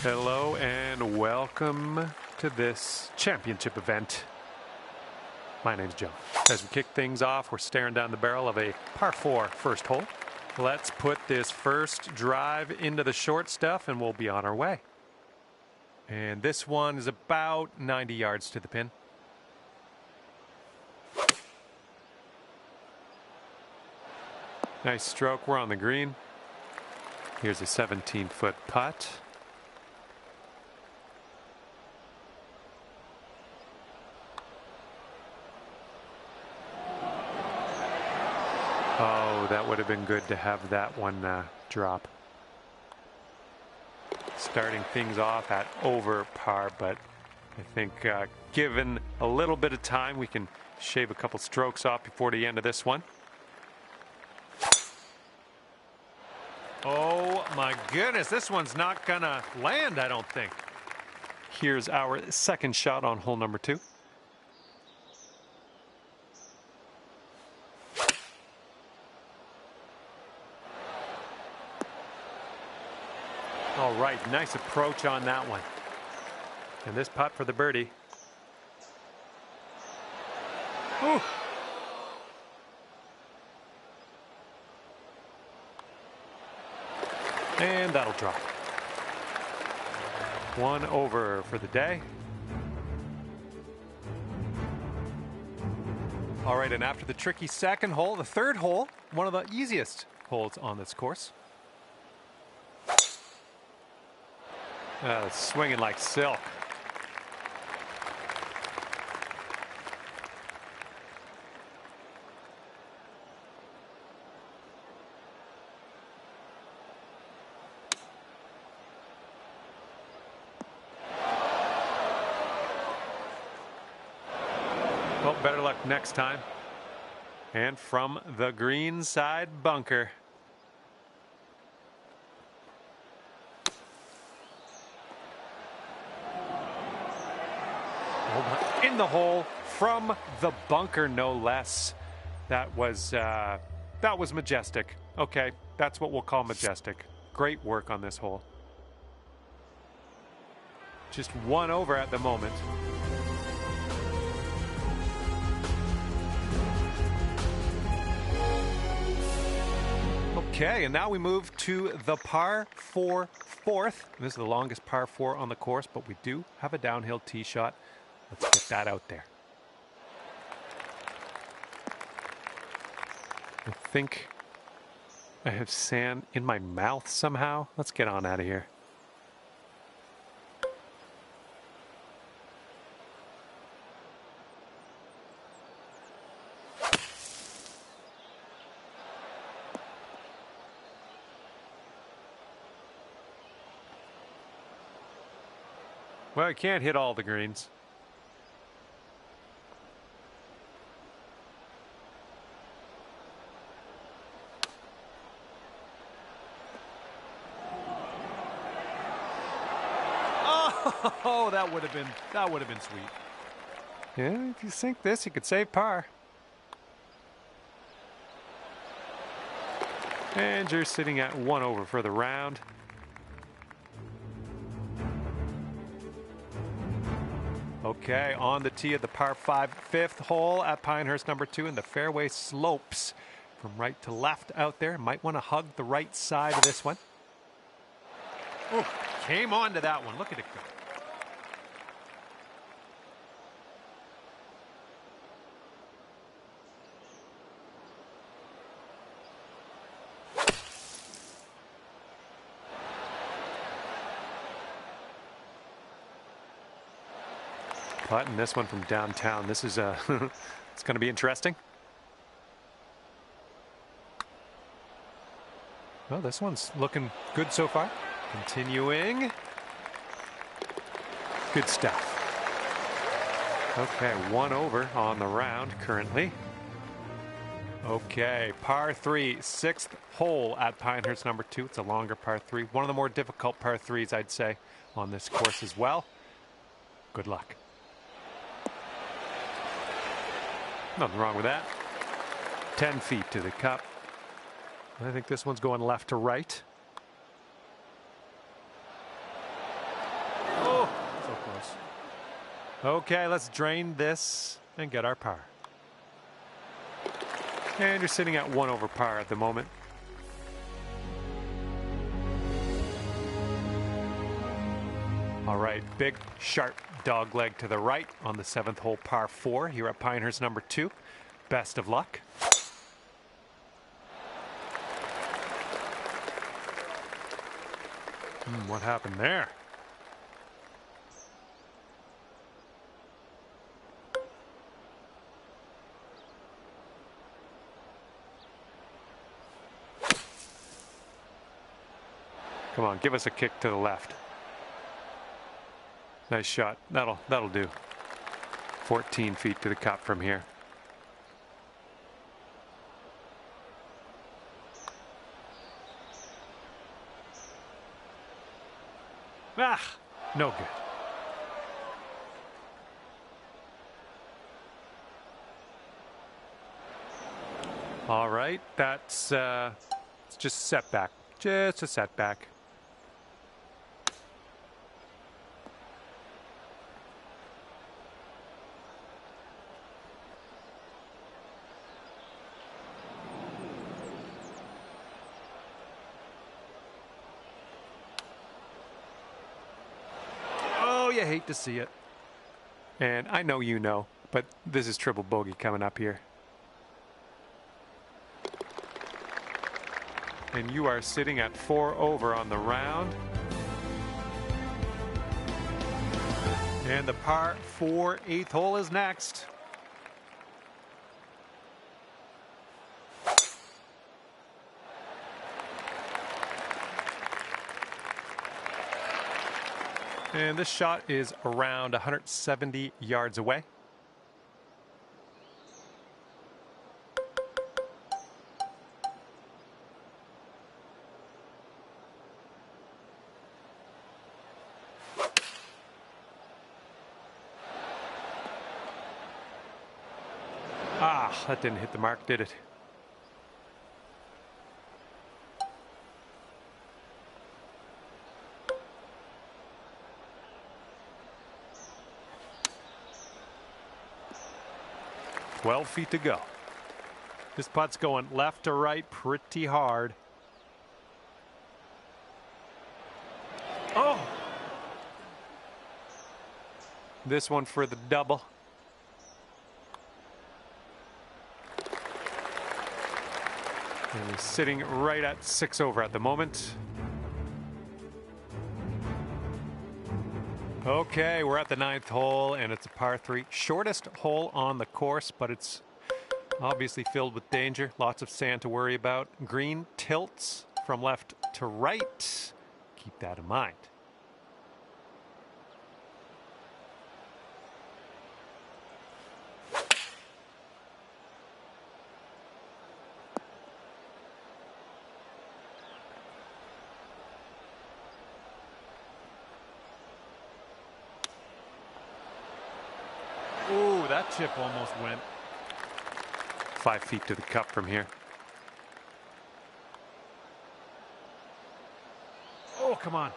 Hello and welcome to this championship event. My name's John. As we kick things off, we're staring down the barrel of a par 4 first hole. Let's put this first drive into the short stuff and we'll be on our way. And this one is about 90 yards to the pin. Nice stroke. We're on the green. Here's a 17-foot putt. Oh, that would have been good to have that one drop. Starting things off at over par, but I think given a little bit of time, we can shave a couple strokes off before the end of this one. Oh my goodness, this one's not gonna land, I don't think. Here's our second shot on hole number 2. All right, nice approach on that one. And this putt for the birdie. Ooh. And that'll drop. 1 over for the day. All right, and after the tricky second hole, the third hole, one of the easiest holes on this course. Swinging like silk. Well, better luck next time. And from the green side bunker. In the hole from the bunker, no less. That was majestic. Okay, that's what we'll call majestic. Great work on this hole. Just 1 over at the moment. Okay, and now we move to the par 4 fourth. This is the longest par 4 on the course, but we do have a downhill tee shot. Let's get that out there. I think I have sand in my mouth somehow. Let's get on out of here. Well, I can't hit all the greens. Oh, that would have been sweet. Yeah, if you sink this, you could save par. And you're sitting at 1 over for the round. Okay, on the tee of the par 5 fifth hole at Pinehurst number 2, and the fairway slopes from right to left out there. Might want to hug the right side of this one. Oh, came onto that one. Look at it go. Putting this one from downtown. This is it's going to be interesting. Well, this one's looking good so far. Continuing. Good stuff. Okay, 1 over on the round currently. Okay, par 3, 6th hole at Pinehurst number 2. It's a longer par 3. One of the more difficult par 3s, I'd say, on this course as well. Good luck. Nothing wrong with that. 10 feet to the cup. I think this one's going left to right. close. Okay, let's drain this and get our par. And you're sitting at 1 over par at the moment. All right, big, sharp dog leg to the right on the 7th hole par 4 here at Pinehurst number 2. Best of luck. What happened there? Come on, give us a kick to the left. Nice shot. That'll do. 14 feet to the cup from here. Ah, no good. All right, that's it's just a setback. Just a setback. You hate to see it. And I know you know, but this is triple bogey coming up here. And you are sitting at 4 over on the round. And the par 4 8th hole is next. And this shot is around 170 yards away. Ah, that didn't hit the mark, did it? Twelve feet to go. This putt's going left to right pretty hard. Oh! This one for the double. And he's sitting right at 6 over at the moment. Okay, we're at the 9th hole, and it's a par 3. Shortest hole on the course, but it's obviously filled with danger. Lots of sand to worry about. Green tilts from left to right. Keep that in mind. Ooh, that chip almost went. 5 feet to the cup from here. Oh, come on.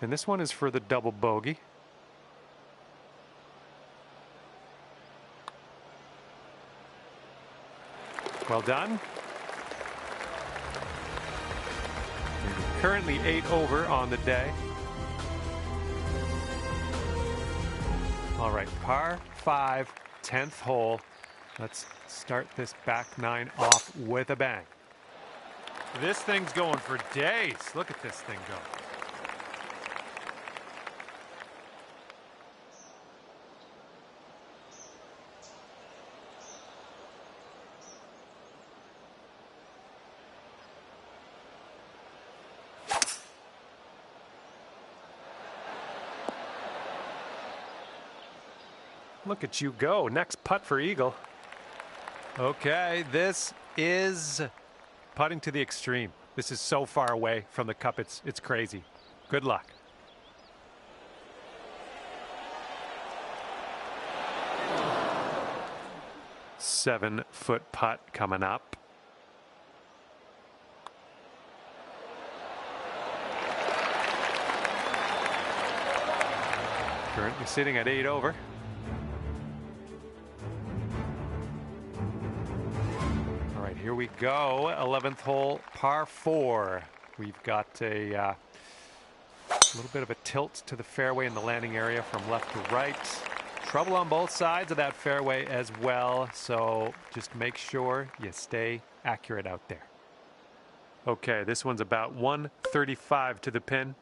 And this one is for the double bogey. Well done. Currently 8 over on the day. All right, par 5, 10th hole. Let's start this back 9 off with a bang. This thing's going for days. Look at this thing go. Look at you go. Next putt for eagle. Okay, this is putting to the extreme. This is so far away from the cup. It's crazy. Good luck. Seven-foot putt coming up. Currently sitting at 8 over. All right, here we go. 11th hole, par 4. We've got a little bit of a tilt to the fairway in the landing area from left to right. Trouble on both sides of that fairway as well, so just make sure you stay accurate out there. Okay, this one's about 135 to the pin.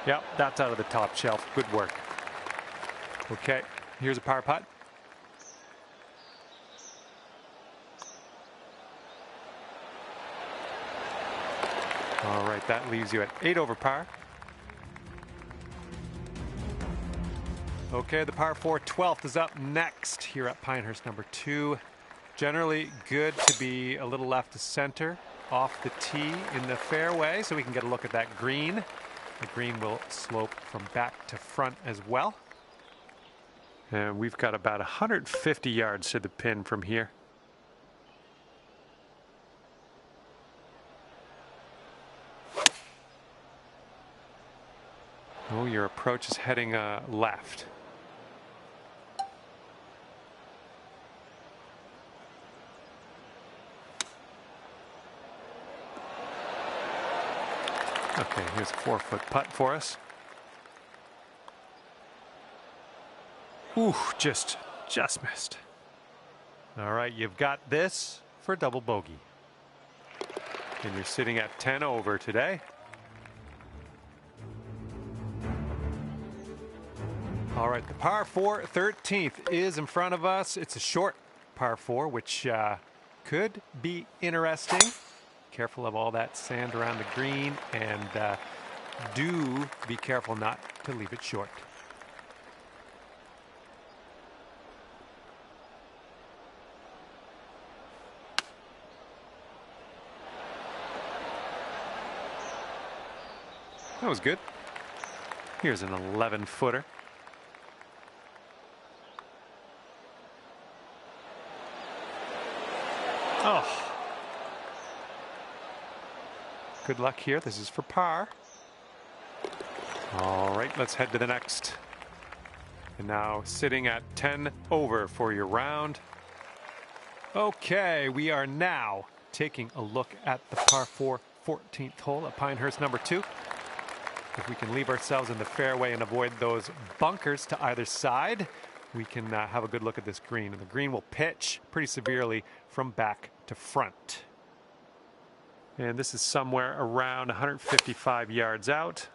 Yep, that's out of the top shelf. Good work. Okay, here's a par putt. All right, that leaves you at 8 over par. Okay, the par 4 12th is up next here at Pinehurst number 2. Generally good to be a little left to center off the tee in the fairway so we can get a look at that green. The green will slope from back to front as well. And we've got about 150 yards to the pin from here. Oh, your approach is heading left. Okay, here's a 4-foot putt for us. Ooh, just missed. All right, you've got this for double bogey. And you're sitting at 10 over today. All right, the par 4 13th is in front of us. It's a short par 4, which could be interesting. Careful of all that sand around the green, and do be careful not to leave it short. That was good. Here's an 11-footer. Oh. Good luck here. This is for par. All right, let's head to the next. And now sitting at 10 over for your round. Okay, we are now taking a look at the par 4 14th hole at Pinehurst number 2. If we can leave ourselves in the fairway and avoid those bunkers to either side, we can have a good look at this green. And the green will pitch pretty severely from back to front. And this is somewhere around 155 yards out.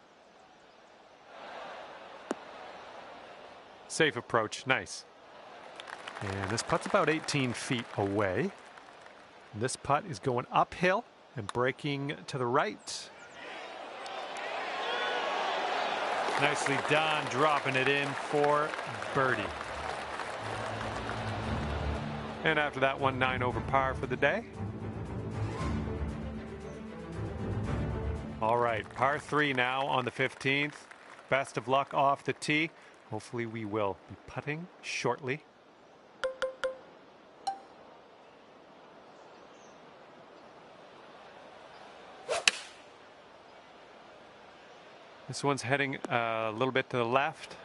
Safe approach, nice. And this putt's about 18 feet away. This putt is going uphill and breaking to the right. Nicely done, dropping it in for birdie. And after that one, 9 over par for the day. All right, par 3 now on the 15th. Best of luck off the tee. Hopefully we will be putting shortly. This one's heading a little bit to the left.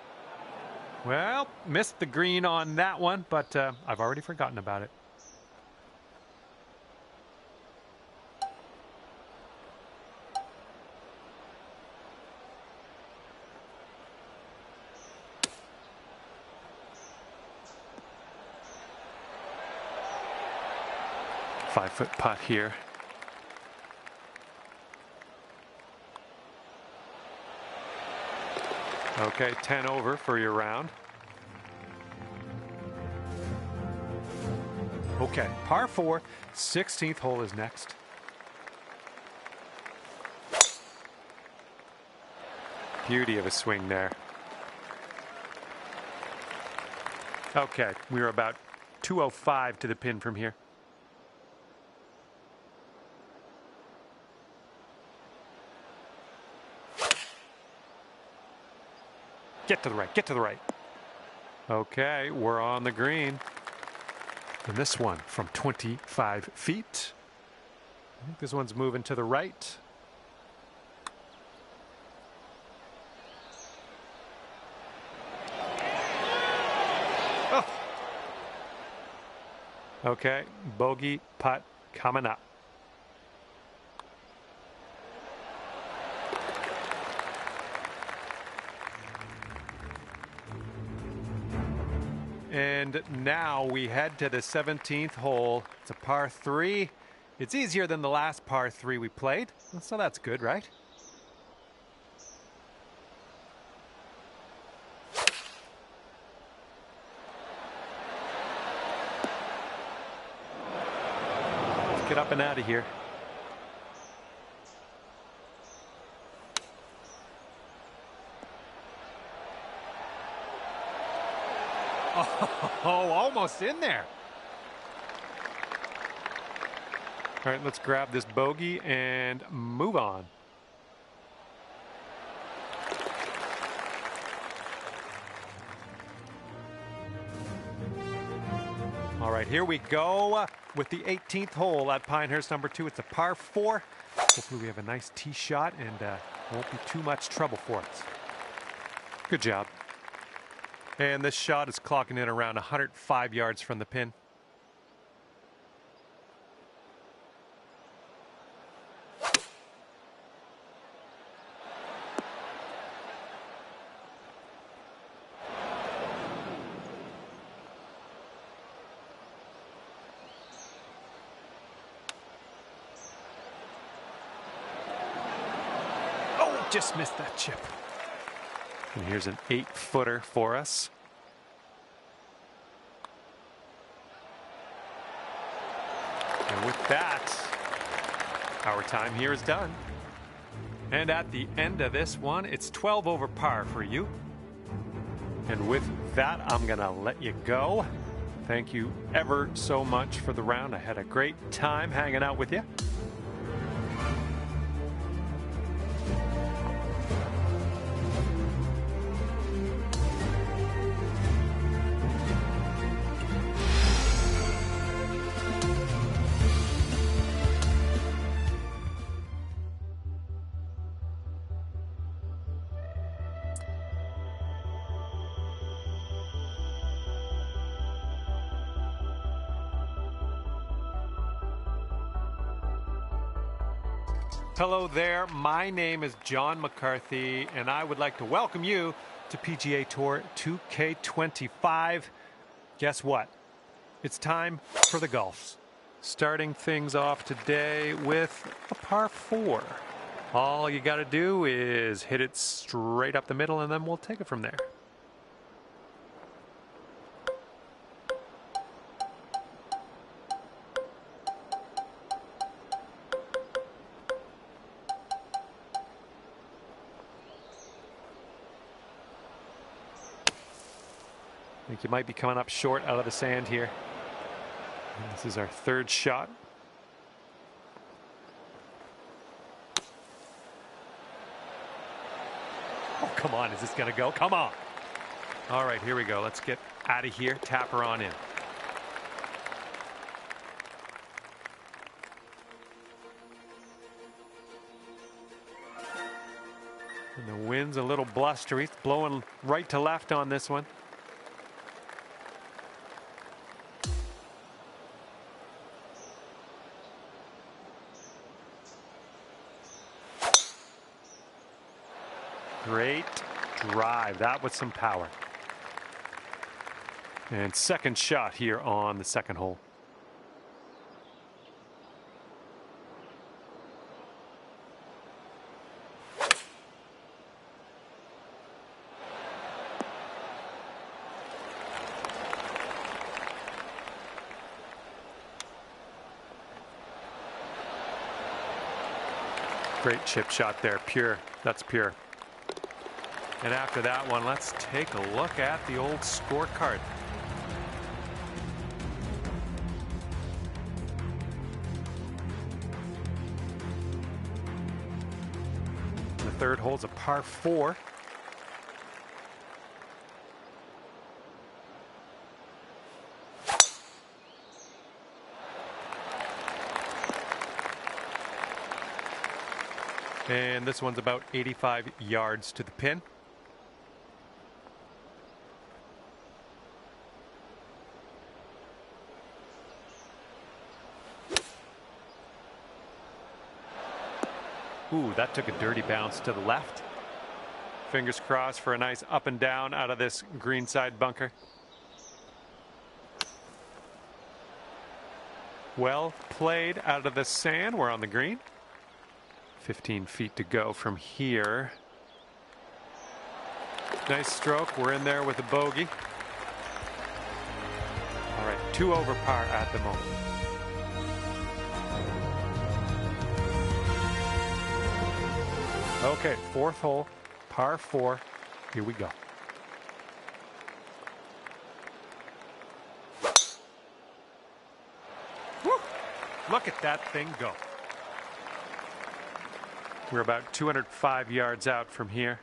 Well, missed the green on that one, but I've already forgotten about it. Five-foot putt here. Okay, 10 over for your round. Okay, par 4, 16th hole is next. Beauty of a swing there. Okay, we're about 205 to the pin from here. Get to the right, get to the right. Okay, we're on the green. And this one from 25 feet. I think this one's moving to the right. Oh. Okay, bogey putt coming up. And now we head to the 17th hole. It's a par 3. It's easier than the last par 3 we played, so that's good, right? Let's get up and out of here. Oh, almost in there. All right, let's grab this bogey and move on. All right, here we go with the 18th hole at Pinehurst number 2. It's a par 4. Hopefully we have a nice tee shot and won't be too much trouble for us. Good job. And this shot is clocking in around 105 yards from the pin. Oh, just missed that chip. And here's an 8-footer for us. And with that, our time here is done. And at the end of this one, it's 12 over par for you. And with that, I'm going to let you go. Thank you ever so much for the round. I had a great time hanging out with you. Hello there, my name is John McCarthy, and I would like to welcome you to PGA Tour 2K25. Guess what? It's time for the golfs. Starting things off today with a par 4. All you got to do is hit it straight up the middle, and then we'll take it from there. I think you might be coming up short out of the sand here. And this is our third shot. Oh, come on. Is this going to go? Come on. All right, here we go. Let's get out of here. Tap her on in. And the wind's a little blustery. It's blowing right to left on this one. Great drive. That was some power. And second shot here on the second hole. Great chip shot there. Pure. That's pure. And after that one, let's take a look at the old scorecard. The third hole's a par 4. And this one's about 85 yards to the pin. Ooh, that took a dirty bounce to the left. Fingers crossed for a nice up and down out of this greenside bunker. Well played out of the sand. We're on the green. 15 feet to go from here. Nice stroke. We're in there with a bogey. All right, 2 over par at the moment. Okay, 4th hole, par 4. Here we go. Woo! Look at that thing go. We're about 205 yards out from here.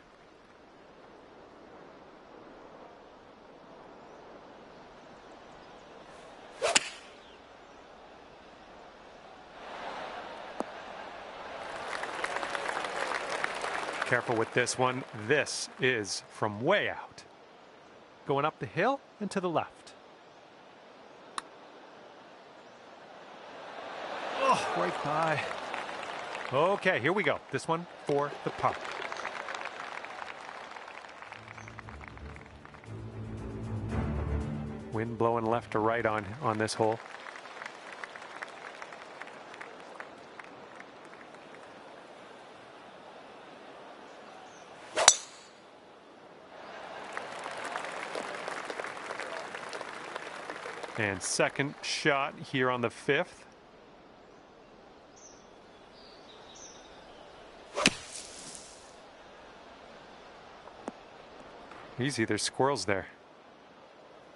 Careful with this one. This is from way out. Going up the hill and to the left. Oh, right by. Okay, here we go. This one for the par. Wind blowing left to right on this hole. And second shot here on the 5th. Easy, there's squirrels there.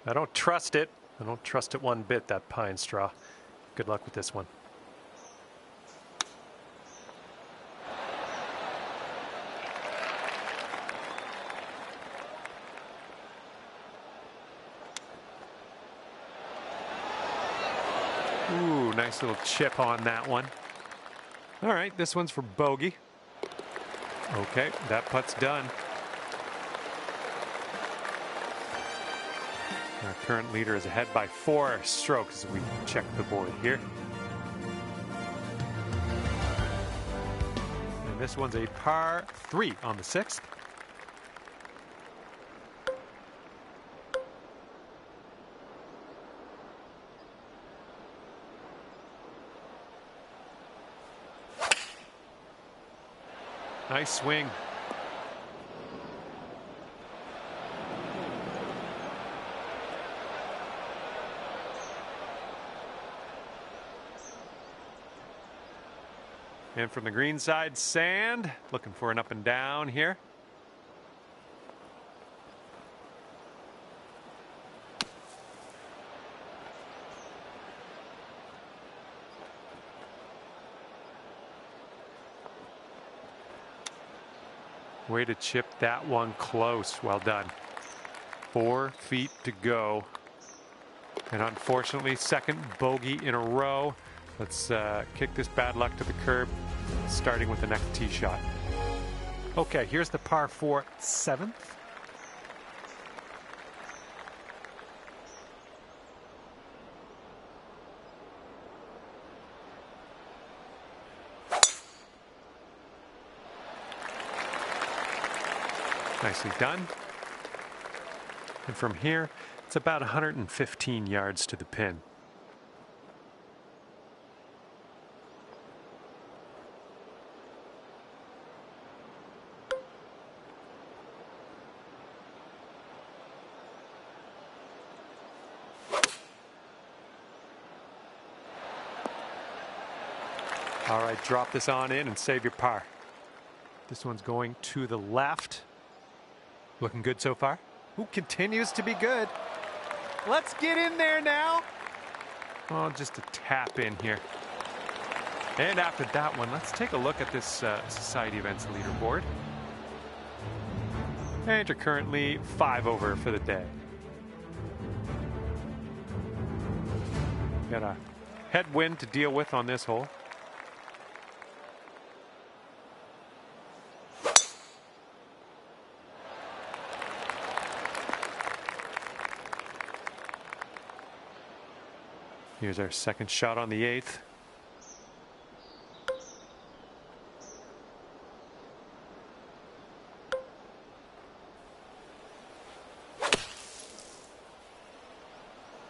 I don't trust it. I don't trust it one bit, that pine straw. Good luck with this one. Ooh, nice little chip on that one. All right, this one's for bogey. Okay, that putt's done. Our current leader is ahead by 4 strokes as we check the board here. And this one's a par 3 on the 6th. Nice swing. And from the green side, sand. Looking for an up and down here. Way to chip that one close. Well done. 4 feet to go. And unfortunately, second bogey in a row. Let's kick this bad luck to the curb, starting with the next tee shot. Okay, here's the par 4 7th. Nicely done. And from here, it's about 115 yards to the pin. All right, drop this on in and save your par. This one's going to the left. Looking good so far. Who continues to be good. Let's get in there now. Oh, just a tap in here. And after that one, let's take a look at this Society Events leaderboard. And you're currently 5 over for the day. Got a headwind to deal with on this hole. Here's our second shot on the 8th.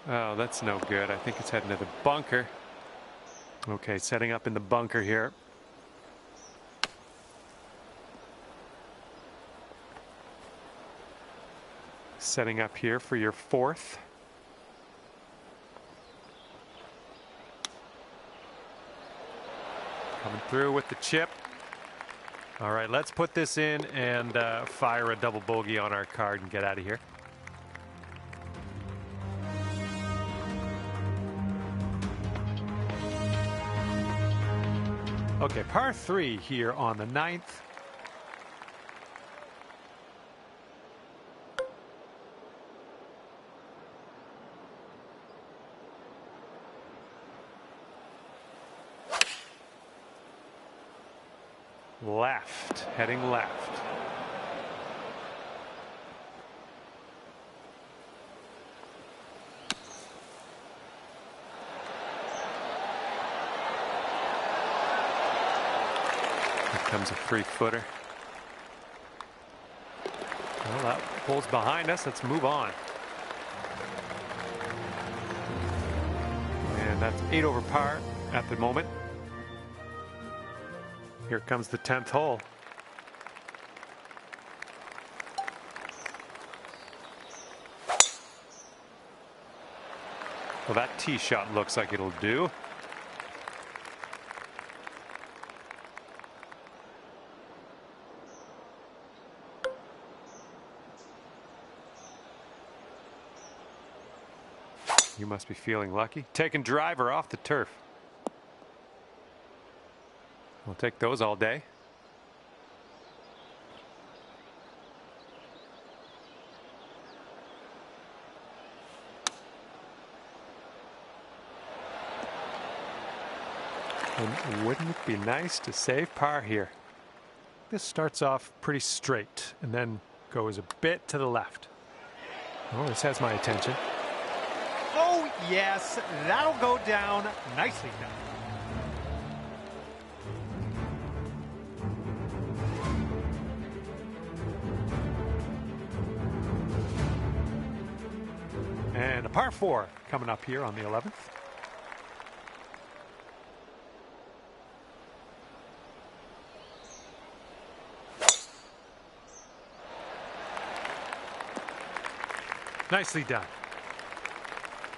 Oh, that's no good. I think it's heading to the bunker. Okay, setting up in the bunker here. Setting up here for your 4th. Coming through with the chip. All right, let's put this in and fire a double bogey on our card and get out of here. Okay, par 3 here on the 9th. Left, heading left. Here comes a 3-footer. Well, that hole's behind us. Let's move on. And that's 8 over par at the moment. Here comes the 10th hole. Well, that tee shot looks like it'll do. You must be feeling lucky. Taking driver off the turf. We'll take those all day. And wouldn't it be nice to save par here? This starts off pretty straight and then goes a bit to the left. Oh, this has my attention. Oh, yes, that'll go down. Nicely done. And a par 4 coming up here on the 11th. Nicely done.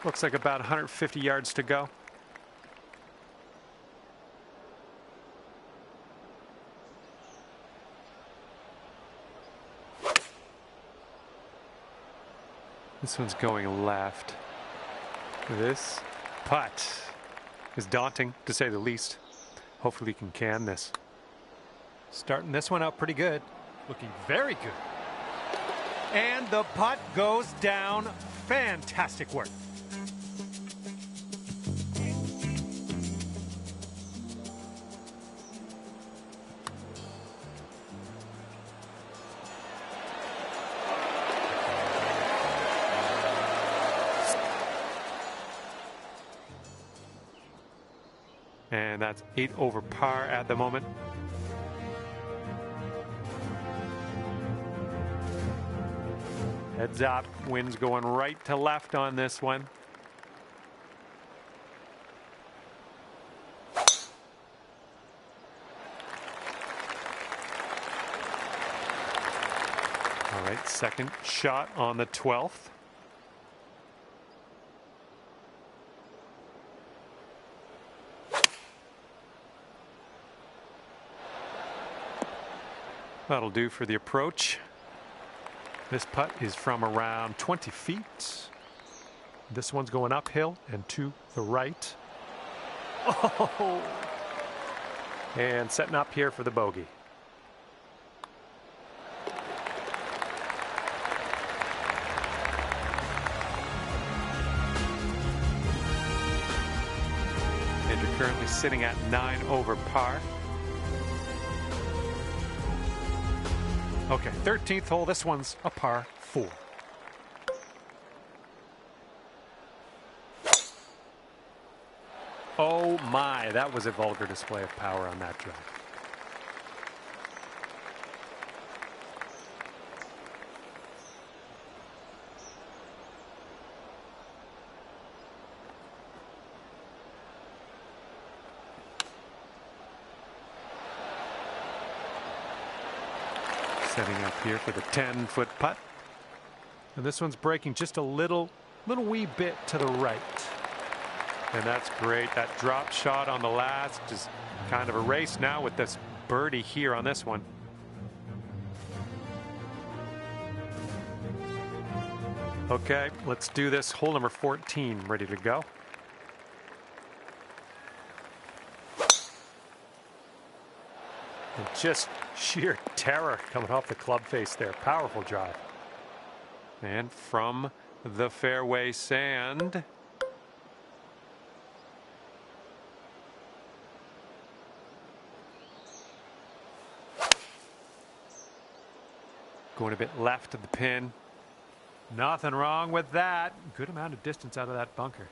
Looks like about 150 yards to go. This one's going left. This putt is daunting, to say the least. Hopefully he can this. Starting this one out pretty good. Looking very good. And the putt goes down. Fantastic work. And that's 8 over par at the moment. Heads up, wind's going right to left on this one. All right, second shot on the 12th. That'll do for the approach. This putt is from around 20 feet. This one's going uphill and to the right. Oh! And setting up here for the bogey. And you're currently sitting at 9 over par. Okay, 13th hole. This one's a par 4. Oh my, that was a vulgar display of power on that drive. Setting up here for the 10-foot putt. And this one's breaking just a little wee bit to the right. And that's great. That drop shot on the last is kind of a race now with this birdie here on this one. Okay, let's do this. Hole number 14 ready to go. And just sheer terror coming off the club face there. Powerful drive. And from the fairway sand. Going a bit left of the pin. Nothing wrong with that. Good amount of distance out of that bunker.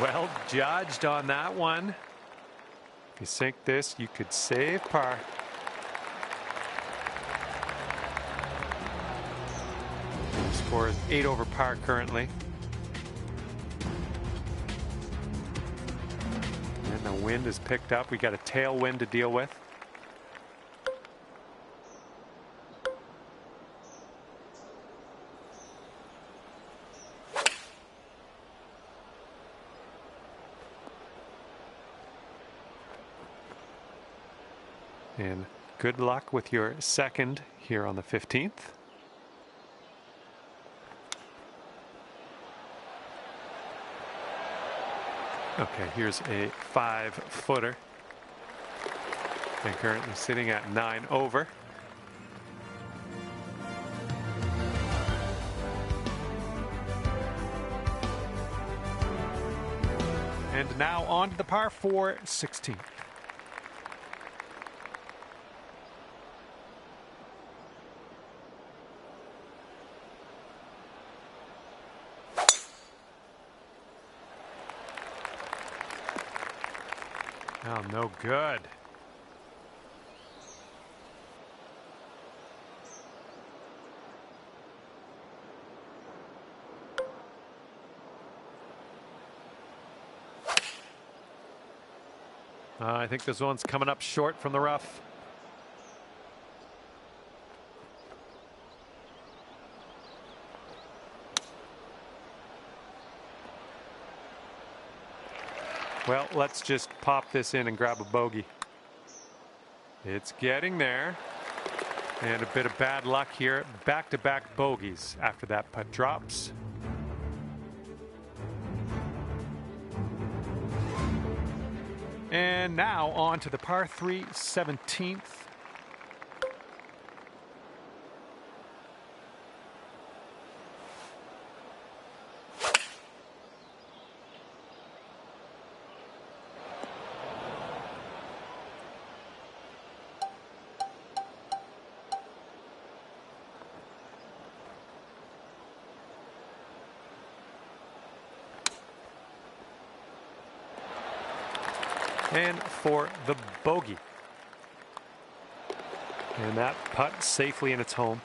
Well judged on that one. If you sink this, you could save par. The score is 8 over par currently. And the wind is picked up. We got a tailwind to deal with. And good luck with your second here on the 15th. Okay, here's a 5-footer. And currently sitting at 9 over. And now on to the par 4 16th. Oh, no good. I think this one's coming up short from the rough. Well, let's just pop this in and grab a bogey. It's getting there. And a bit of bad luck here. Back-to-back bogeys after that putt drops. And now on to the par 3 17th. And for the bogey. And that putt safely in its home.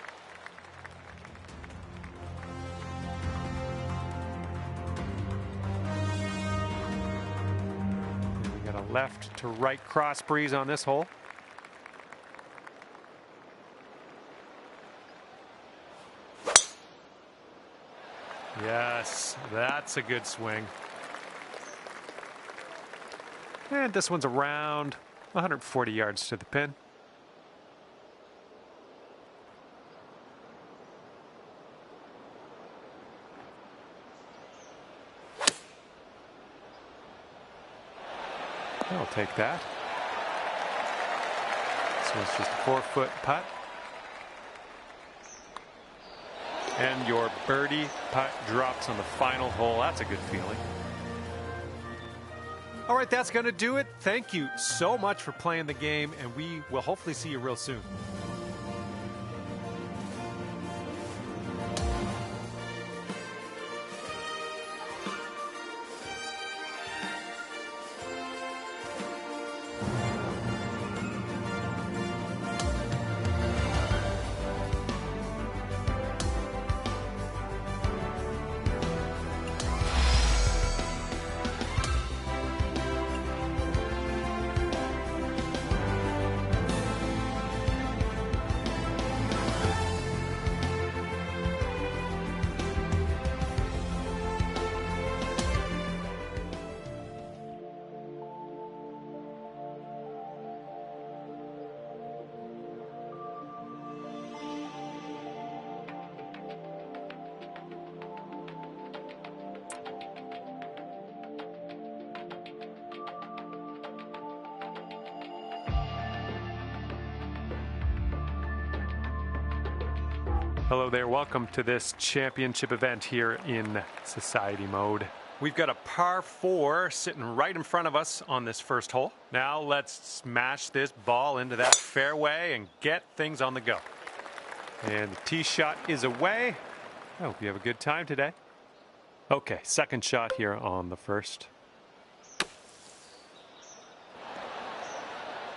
And we got a left to right cross breeze on this hole. Yes, that's a good swing. And this one's around 140 yards to the pin. I'll take that. This one's just a 4-foot putt. And your birdie putt drops on the final hole. That's a good feeling. All right, that's going to do it. Thank you so much for playing the game, and we will hopefully see you real soon. Hello there, welcome to this championship event here in Society Mode. We've got a par 4 sitting right in front of us on this first hole. Now let's smash this ball into that fairway and get things on the go. And the tee shot is away. I hope you have a good time today. Okay, second shot here on the first.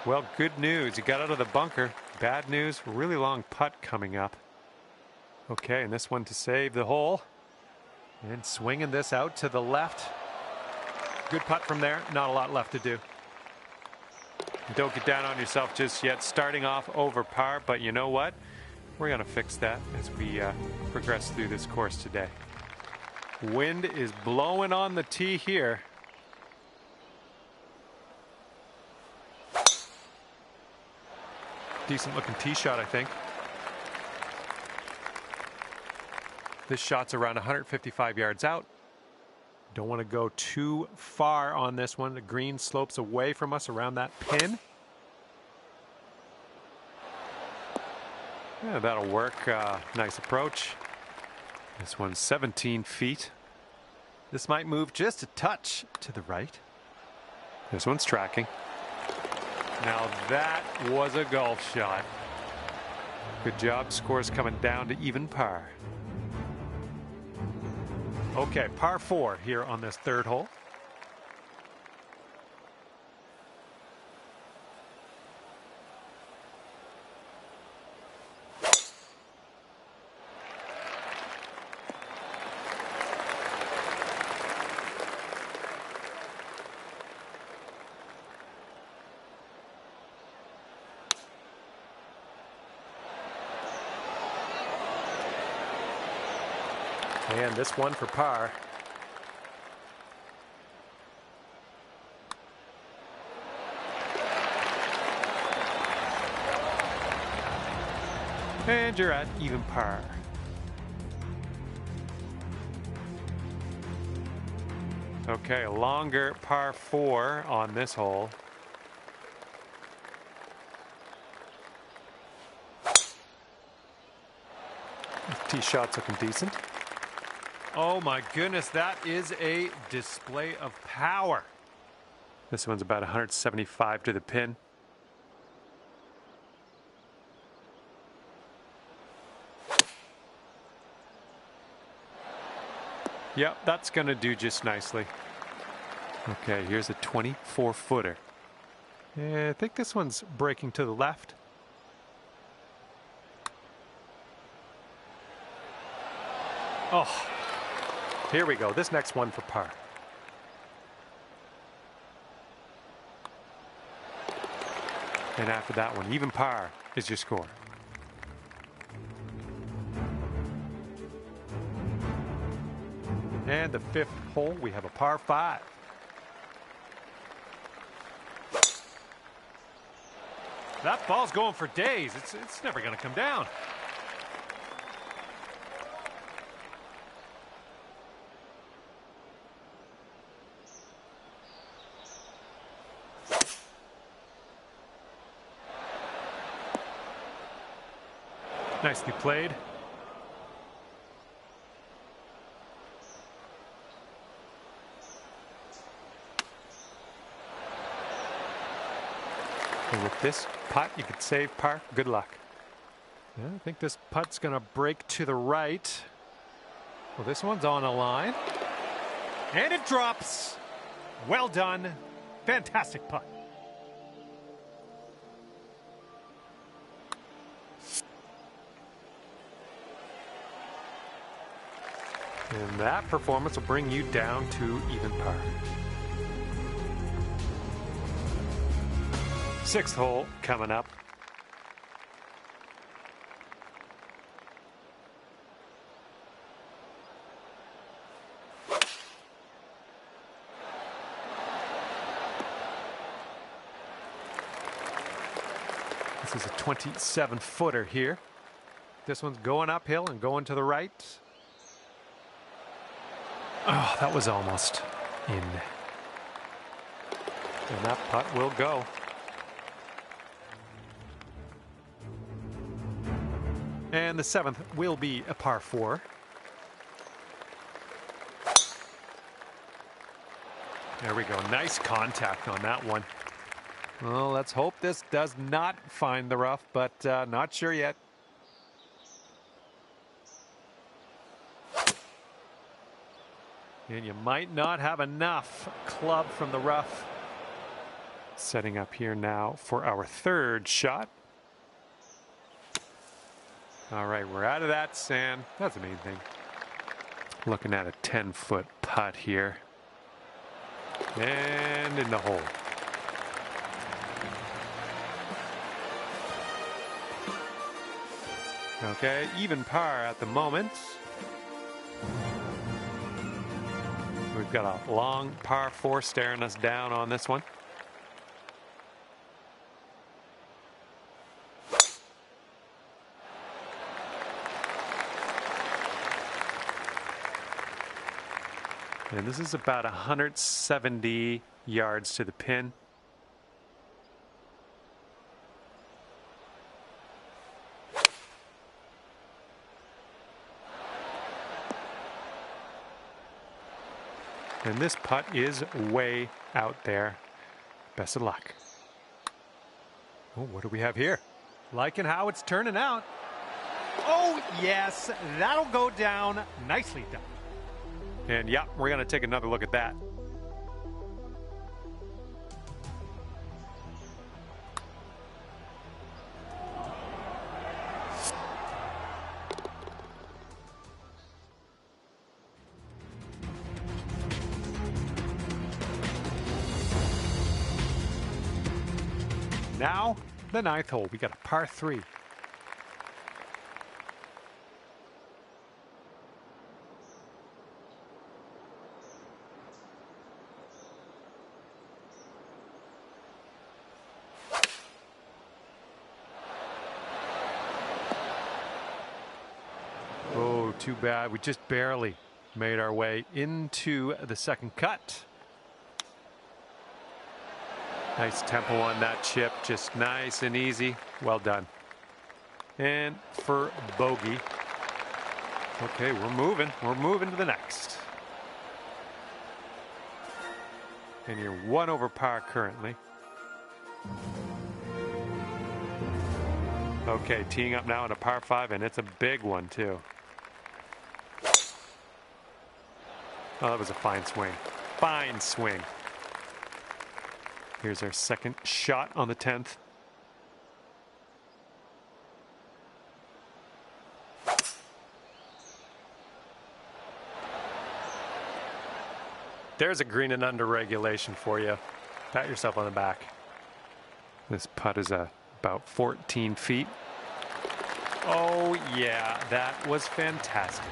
Well, good news, you got out of the bunker. Bad news, really long putt coming up. Okay, and this one to save the hole. And swinging this out to the left. Good putt from there, not a lot left to do. Don't get down on yourself just yet, starting off over par, but you know what? We're gonna fix that as we progress through this course today. Wind is blowing on the tee here. Decent looking tee shot, I think. This shot's around 155 yards out. Don't want to go too far on this one. The green slopes away from us around that pin. Yeah, that'll work. Nice approach. This one's 17 feet. This might move just a touch to the right. This one's tracking. Now that was a golf shot. Good job. Score's coming down to even par. Okay, par 4 here on this third hole. And this one for par. And you're at even par. Okay, a longer par 4 on this hole. Tee shot's looking decent. Oh my goodness, that is a display of power. This one's about 175 to the pin. Yep, that's going to do just nicely. Okay, here's a 24-footer. I think this one's breaking to the left. Oh. Here we go. This next one for par. And after that one, even par is your score. And the fifth hole, we have a par 5. That ball's going for days. It's never going to come down. Nicely played. And with this putt, you could save par. Good luck. Yeah, I think this putt's going to break to the right. Well, this one's on a line. And it drops. Well done. Fantastic putt. And that performance will bring you down to even par. Sixth hole coming up. This is a 27-footer here. This one's going uphill and going to the right. Oh, that was almost in. And that putt will go. And the 7th will be a par 4. There we go. Nice contact on that one. Well, let's hope this does not find the rough, but not sure yet. And you might not have enough club from the rough. Setting up here now for our 3rd shot. All right, we're out of that sand. That's the main thing. Looking at a 10-foot putt here. And in the hole. Okay, even par at the moment. We've got a long par 4 staring us down on this one. And this is about 170 yards to the pin. And this putt is way out there. Best of luck. Oh, what do we have here? Liking how it's turning out. Oh, yes, that'll go down. Nicely done. And yeah, we're going to take another look at that. Now, the 9th hole. We got a par 3. Oh, too bad. We just barely made our way into the 2nd cut. Nice tempo on that chip, just nice and easy. Well done. And for bogey. Okay, we're moving. We're moving to the next. And you're 1 over par currently. Okay, teeing up now on a par 5, and it's a big one too. Oh, that was a fine swing. Fine swing. Here's our 2nd shot on the 10th. There's a green and under regulation for you. Pat yourself on the back. This putt is about 14 feet. Oh, yeah, that was fantastic.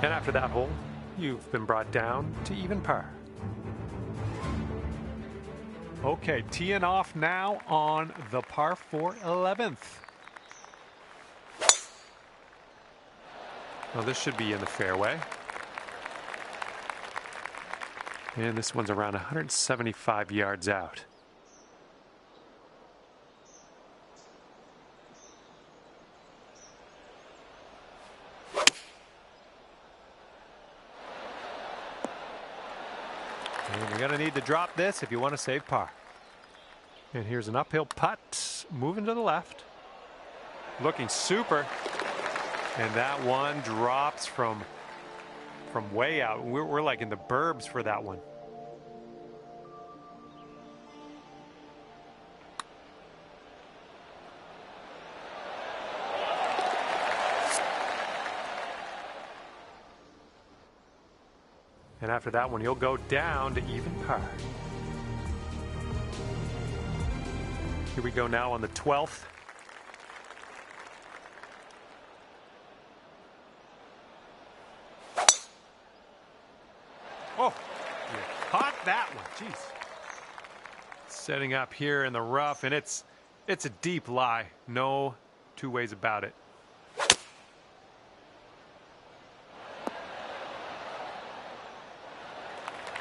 And after that hole, you've been brought down to even par. Okay, teeing off now on the par 4 11th. Well, this should be in the fairway. And this one's around 175 yards out. And you're going to need to drop this if you want to save par. And here's an uphill putt, moving to the left. Looking super. And that one drops from way out. We're like in the burbs for that one. And after that one, you'll go down to even par. Here we go now on the 12th. Oh, you caught that one. Jeez. Setting up here in the rough, and it's a deep lie. No two ways about it.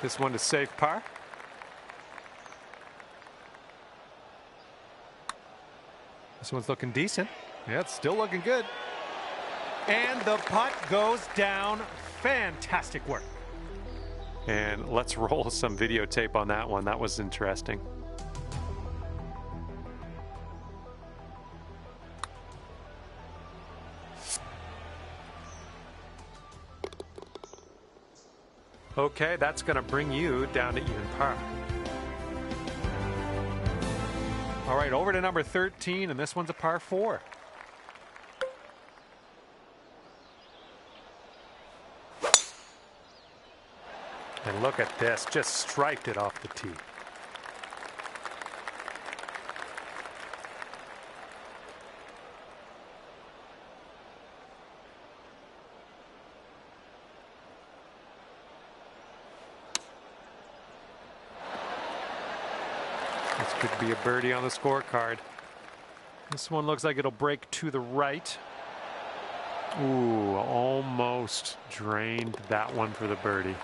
This one to save par. This one's looking decent. Yeah, it's still looking good. And the putt goes down. Fantastic work. And let's roll some videotape on that one. That was interesting. Okay, that's going to bring you down to even par. All right, over to number 13, and this one's a par 4. And look at this, just striped it off the tee. This could be a birdie on the scorecard. This one looks like it'll break to the right. Ooh, almost drained that one for the birdie.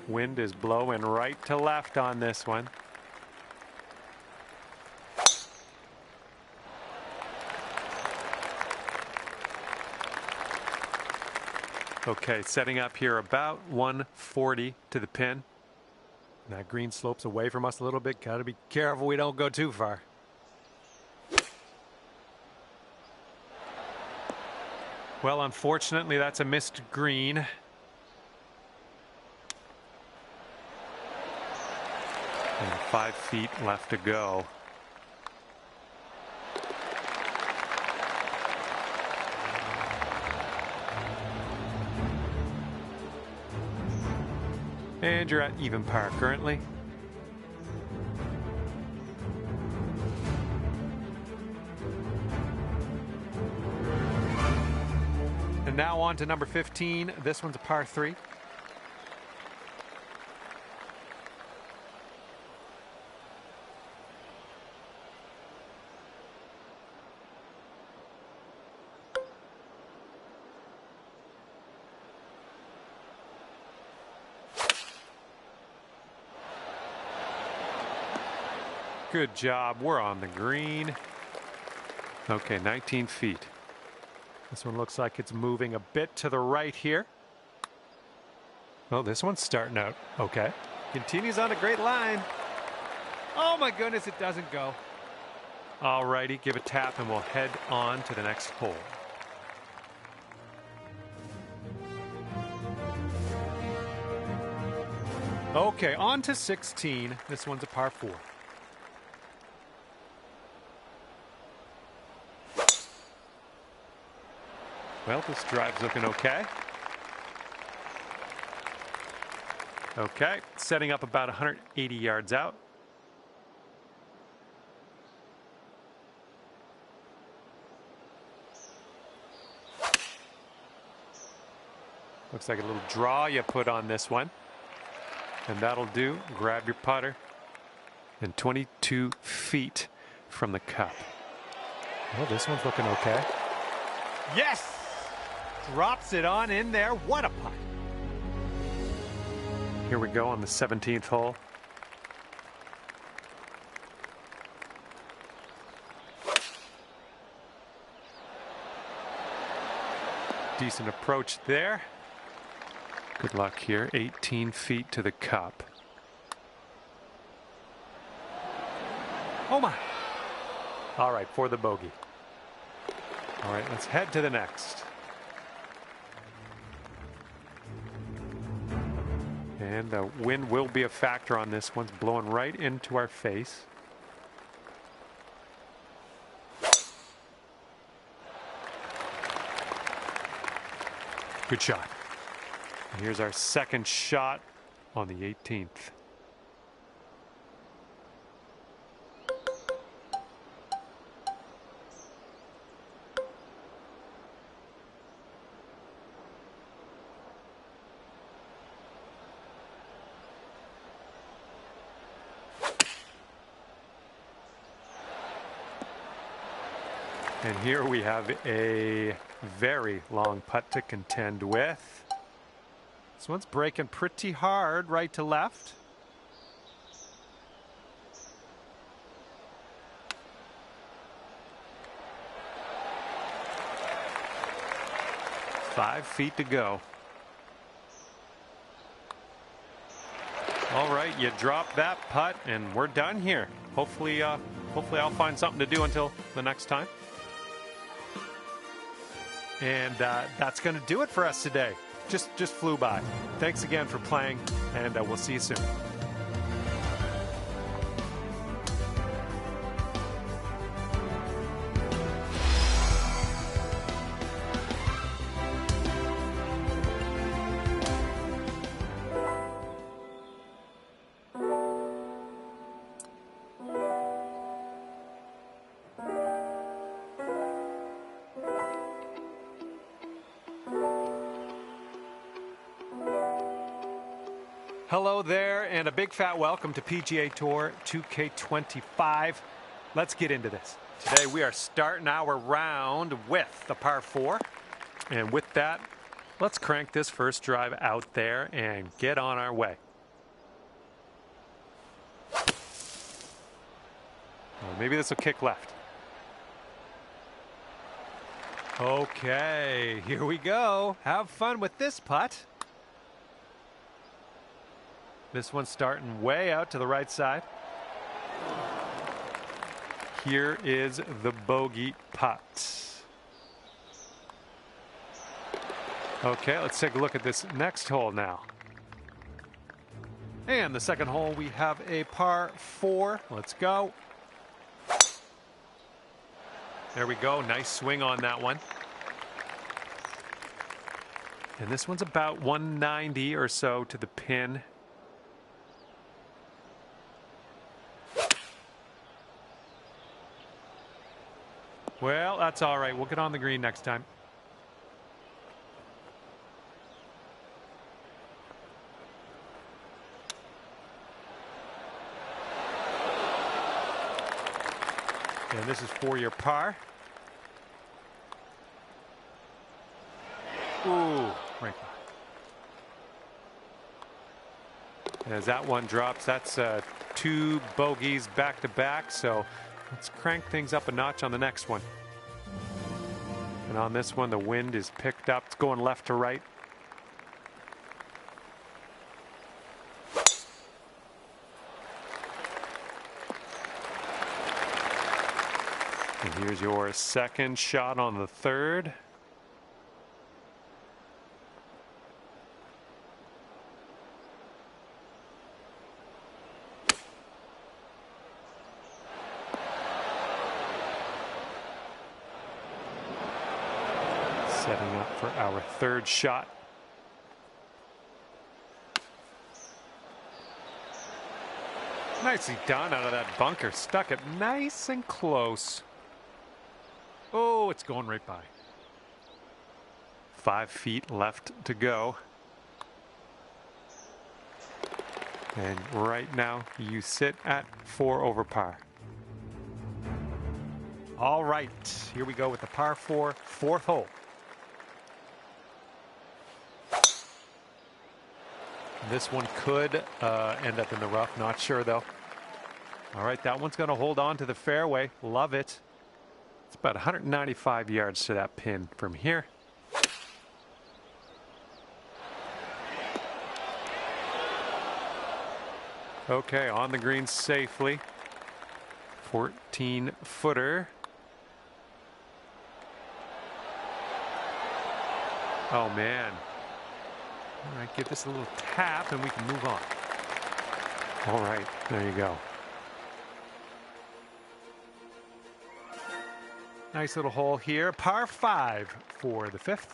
Wind is blowing right to left on this one. Okay, setting up here about 140 to the pin. That green slopes away from us a little bit. Got to be careful we don't go too far. Well, unfortunately, that's a missed green. And 5 feet left to go. And you're at even par currently. And now on to number 15. This one's a par 3. Good job. We're on the green. Okay, 19 feet. This one looks like it's moving a bit to the right here. Oh, this one's starting out okay. Continues on a great line. Oh my goodness, it doesn't go. All righty, give a tap and we'll head on to the next hole. Okay, on to 16. This one's a par 4. Well, this drive's looking okay. Okay, setting up about 180 yards out. Looks like a little draw you put on this one. And that'll do. Grab your putter. And 22 feet from the cup. Well, this one's looking okay. Yes! Drops it on in there. What a putt. Here we go on the 17th hole. Decent approach there. Good luck here. 18 feet to the cup. Oh my. All right, for the bogey. All right, let's head to the next. And the wind will be a factor on this. One's blowing right into our face. Good shot. And here's our second shot on the 18th. And here we have a very long putt to contend with. This one's breaking pretty hard right to left. 5 feet to go. All right, you drop that putt, and we're done here. Hopefully I'll find something to do until the next time. And that's going to do it for us today. Just flew by. Thanks again for playing, and we'll see you soon. Hello there, and a big fat welcome to PGA Tour 2K25. Let's get into this. Today we are starting our round with the par 4. And with that, let's crank this first drive out there and get on our way. Or maybe this will kick left. Okay, here we go. Have fun with this putt. This one's starting way out to the right side. Here is the bogey putt. Okay, let's take a look at this next hole now. And the second hole, we have a par 4. Let's go. There we go. Nice swing on that one. And this one's about 190 or so to the pin. Well, that's all right. We'll get on the green next time. And this is for your par. Ooh, right. As that one drops, that's 2 bogeys back to back. So let's crank things up a notch on the next one. And on this one, the wind is picked up. It's going left to right. And here's your second shot on the third. Setting up for our third shot. Nicely done out of that bunker. Stuck it nice and close. Oh, it's going right by. 5 feet left to go. And right now you sit at 4 over par. All right, here we go with the par 4, 4th hole. This one could end up in the rough. Not sure, though. All right, that one's going to hold on to the fairway. Love it. It's about 195 yards to that pin from here. Okay, on the green safely. 14-footer. Oh, man. All right, give this a little tap and we can move on. All right, there you go. Nice little hole here. Par 5 for the 5th.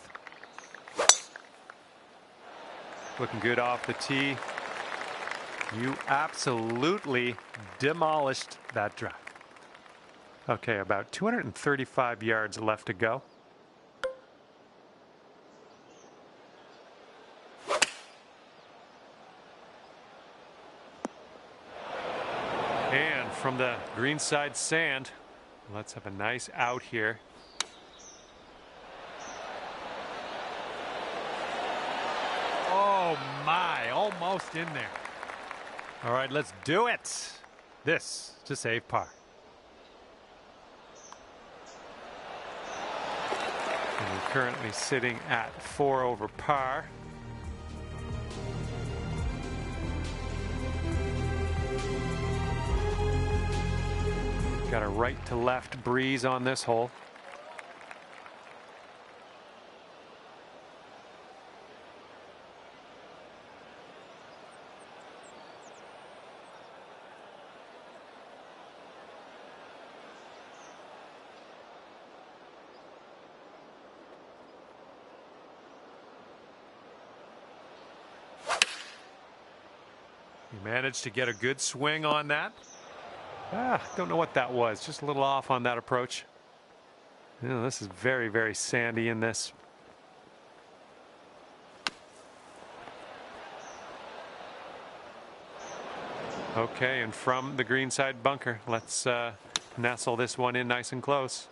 Looking good off the tee. You absolutely demolished that drive. Okay, about 235 yards left to go. And from the greenside sand, let's have a nice out here. Oh my, almost in there. All right, let's do it. This to save par. And we currently sitting at 4 over par. Got a right to left breeze on this hole. He managed to get a good swing on that. Don't know what that was. Just a little off on that approach. You know, this is very, very sandy in this. Okay, and from the greenside bunker, let's nestle this one in nice and close.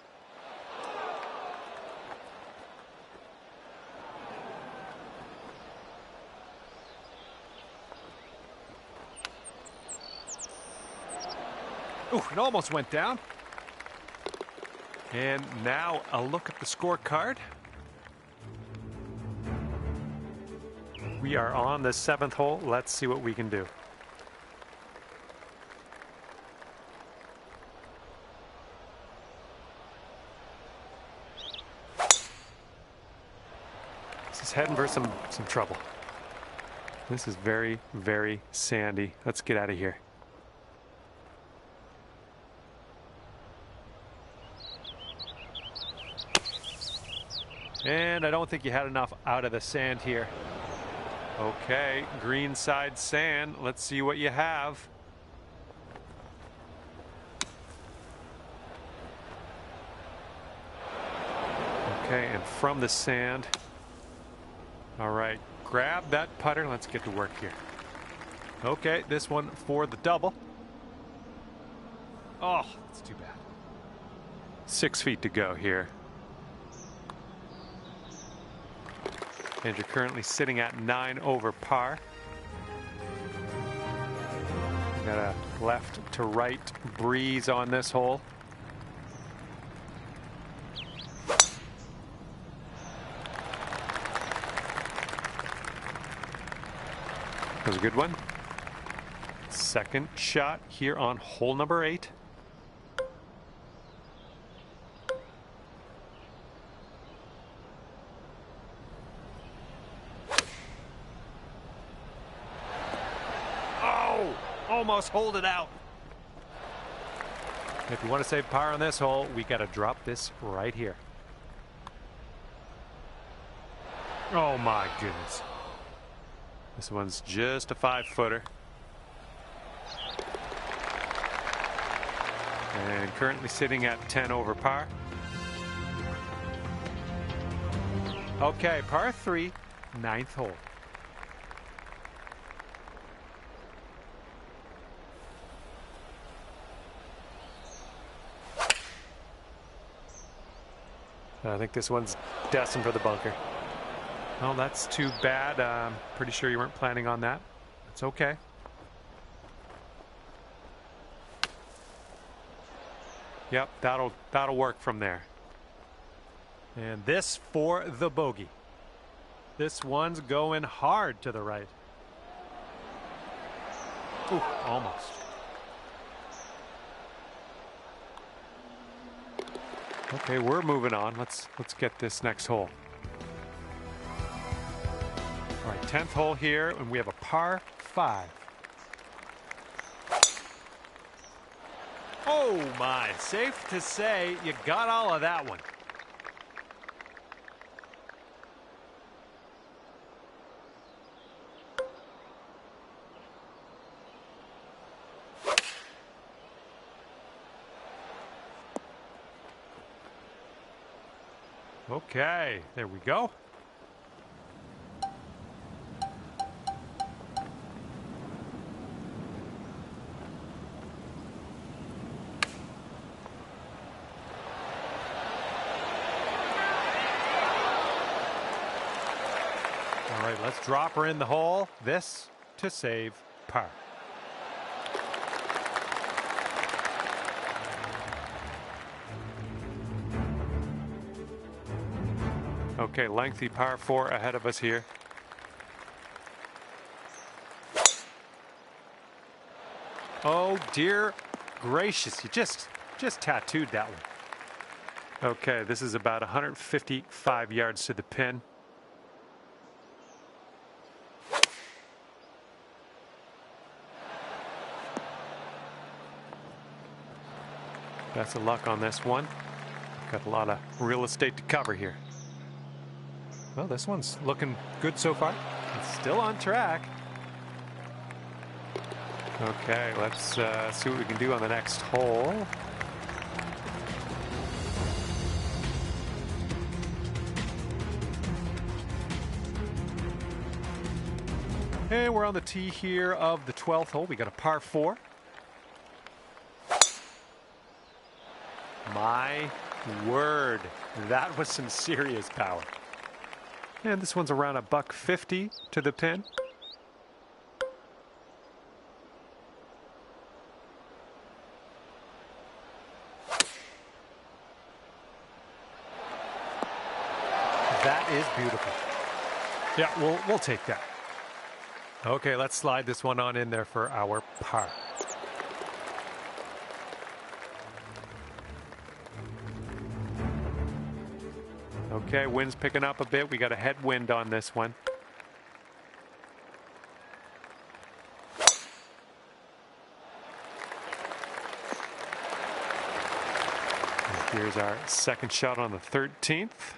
Ooh, it almost went down. And now a look at the scorecard. We are on the 7th hole. Let's see what we can do. This is heading for some trouble. This is very, very sandy. Let's get out of here. And I don't think you had enough out of the sand here. Okay, greenside sand. Let's see what you have. Okay, and from the sand. All right, grab that putter. Let's get to work here. Okay, this one for the double. Oh, that's too bad. 6 feet to go here. And you're currently sitting at 9 over par. Got a left to right breeze on this hole. That was a good one. Second shot here on hole number 8. Almost hold it out. If you want to save par on this hole, we got to drop this right here. Oh my goodness. This one's just a 5-footer. And currently sitting at 10 over par. Okay, par 3, 9th hole. I think this one's destined for the bunker. Well, that's too bad. Pretty sure you weren't planning on that. It's okay. Yep, that'll work from there. And this for the bogey. This one's going hard to the right. Ooh, almost. Okay, we're moving on. Let's get this next hole. All right, 10th hole here, and we have a par 5. Oh my, safe to say you got all of that one. Okay, there we go. All right, let's drop her in the hole. This to save par. Okay, lengthy par 4 ahead of us here. Oh dear gracious, you just tattooed that one. Okay, this is about 155 yards to the pin. Best of luck on this one. Got a lot of real estate to cover here. Well, this one's looking good so far. It's still on track. Okay, let's see what we can do on the next hole. And we're on the tee here of the 12th hole. We got a par 4. My word, that was some serious power. And this one's around $150 to the pin. That is beautiful. Yeah, we'll take that. Okay, let's slide this one on in there for our par. Okay, wind's picking up a bit. We got a headwind on this one. And here's our second shot on the 13th.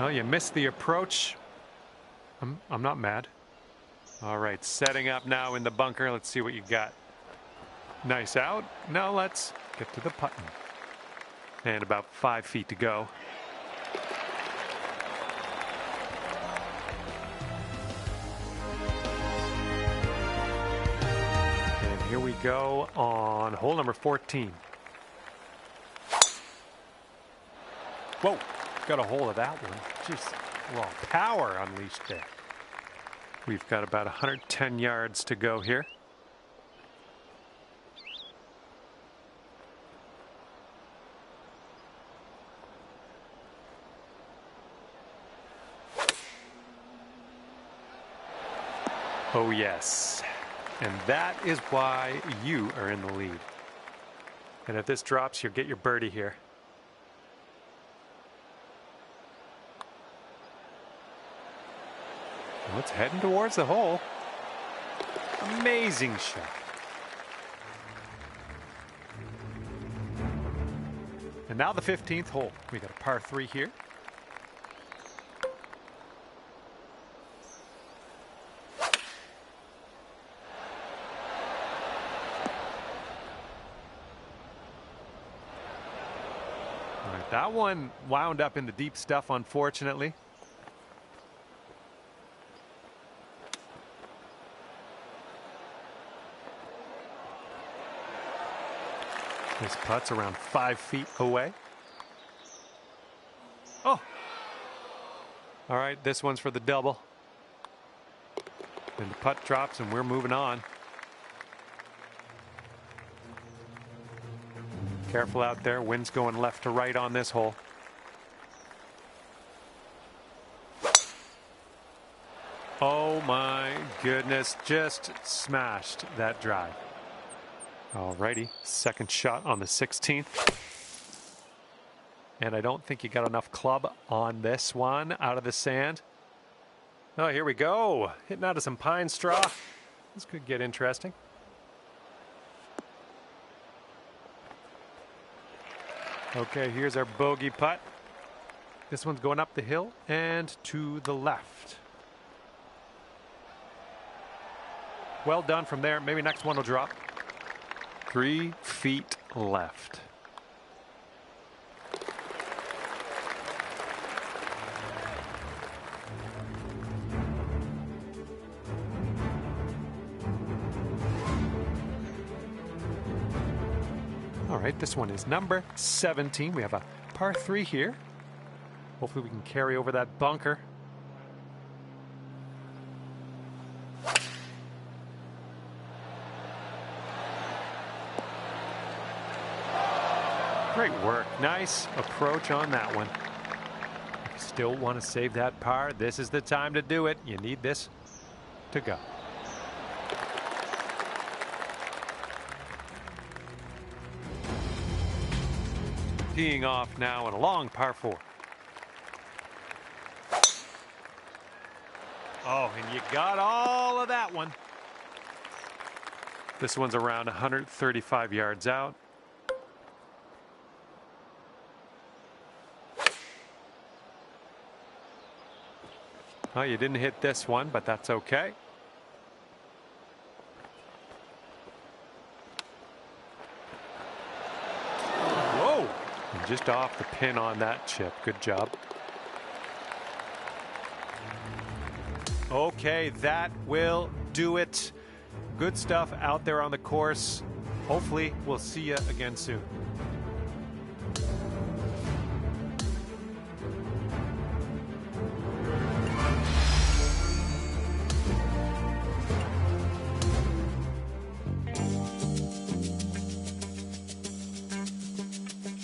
Well, you missed the approach. I'm not mad. All right, setting up now in the bunker. Let's see what you got. Nice out. Now let's get to the putting. And about 5 feet to go. And here we go on hole number 14. Whoa. Got a hold of that one. Just raw power unleashed there. We've got about 110 yards to go here. Oh yes, and that is why you are in the lead. And if this drops, you'll get your birdie here. Well, it's heading towards the hole. Amazing shot. And now the 15th hole. We got a par 3 here. All right, that one wound up in the deep stuff, unfortunately. This putt's around 5 feet away. Oh! All right, this one's for the double. And the putt drops and we're moving on. Careful out there, wind's going left to right on this hole. Oh my goodness, just smashed that drive. Alrighty, second shot on the 16th. And I don't think you got enough club on this one out of the sand. Oh, here we go. Hitting out of some pine straw. This could get interesting. Okay, here's our bogey putt. This one's going up the hill and to the left. Well done from there. Maybe next one will drop. 3 feet left. All right, this one is number 17. We have a par 3 here. Hopefully we can carry over that bunker. Great work. Nice approach on that one. Still want to save that par. This is the time to do it. You need this to go. Teeing off now in a long par 4. Oh, and you got all of that one. This one's around 135 yards out. Well, you didn't hit this one, but that's okay. Whoa! And just off the pin on that chip. Good job. Okay, that will do it. Good stuff out there on the course. Hopefully, we'll see you again soon.